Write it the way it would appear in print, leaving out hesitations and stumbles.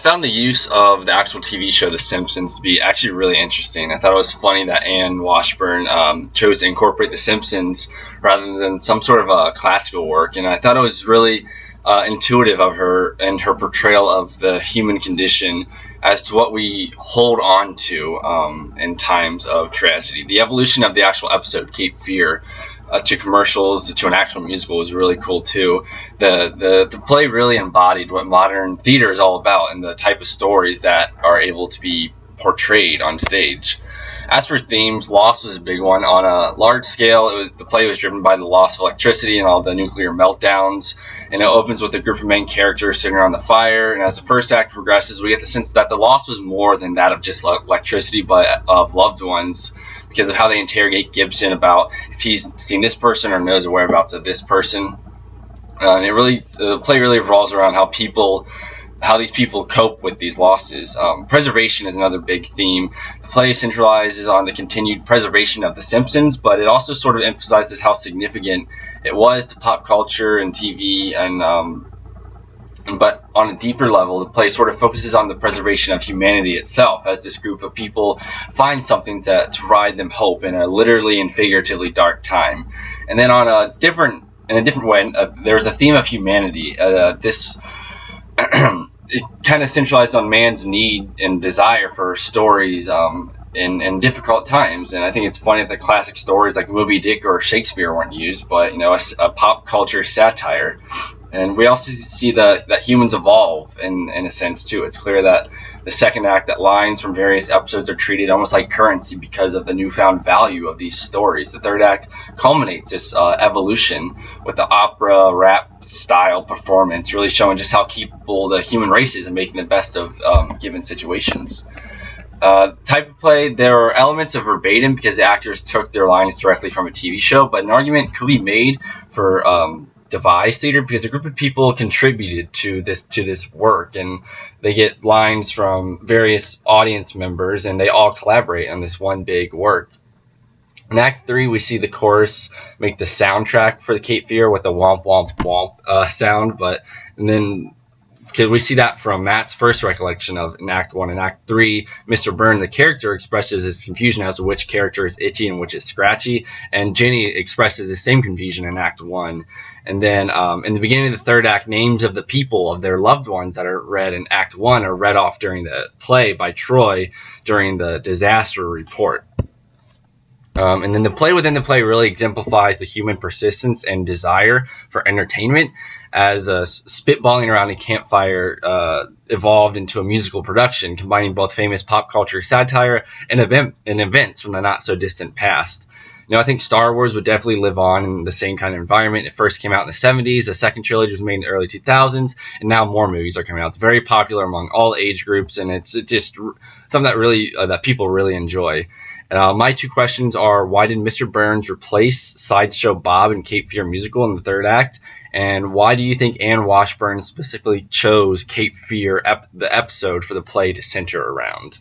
found the use of the actual TV show The Simpsons to be actually really interesting. I thought it was funny that Anne Washburn chose to incorporate The Simpsons rather than some sort of a classical work, and I thought it was really intuitive of her and her portrayal of the human condition as to what we hold on to in times of tragedy. The evolution of the actual episode, Cape Fear, to commercials to an actual musical was really cool too. The play really embodied what modern theater is all about and the type of stories that are able to be portrayed on stage. As for themes, loss was a big one. On a large scale, the play was driven by the loss of electricity and all the nuclear meltdowns, and it opens with a group of main characters sitting around the fire, and as the first act progresses, we get the sense that the loss was more than that of just electricity, but of loved ones, because of how they interrogate Gibson about if he's seen this person or knows the whereabouts of this person. And the play really revolves around how these people cope with these losses. Preservation is another big theme. The play centralizes on the continued preservation of The Simpsons, but it also sort of emphasizes how significant it was to pop culture and TV, but on a deeper level, the play sort of focuses on the preservation of humanity itself, as this group of people find something to provide them hope in a literally and figuratively dark time. And then in a different way, there's a theme of humanity. It kind of centralized on man's need and desire for stories in difficult times, and I think it's funny that classic stories like Moby Dick or Shakespeare weren't used, but a pop culture satire. And we also see that humans evolve in a sense too. It's clear that the second act, that lines from various episodes are treated almost like currency because of the newfound value of these stories. The third act culminates this evolution with the opera rap style performance, really showing just how capable the human race is in making the best of given situations. Type of play, there are elements of verbatim because the actors took their lines directly from a TV show, but an argument could be made for devised theater because a group of people contributed to this work, and they get lines from various audience members, and they all collaborate on this one big work. In Act 3, we see the chorus make the soundtrack for the Cape Fear with the womp womp womp sound, and then because we see that from Matt's first recollection of in Act 1. In Act 3, Mr. Byrne, the character, expresses his confusion as to which character is Itchy and which is Scratchy, and Jenny expresses the same confusion in Act 1. And then in the beginning of the third act, names of the people, of their loved ones that are read in Act 1 are read off during the play by Troy during the disaster report. And then the play within the play really exemplifies the human persistence and desire for entertainment, as spitballing around a campfire evolved into a musical production, combining both famous pop culture satire and events from the not-so-distant past. I think Star Wars would definitely live on in the same kind of environment. It first came out in the 70s, the second trilogy was made in the early 2000s, and now more movies are coming out. It's very popular among all age groups, and it's just something that people really enjoy. My two questions are, why did Mr. Burns replace Sideshow Bob in Cape Fear musical in the third act? And why do you think Anne Washburn specifically chose Cape Fear, the episode, for the play to center around?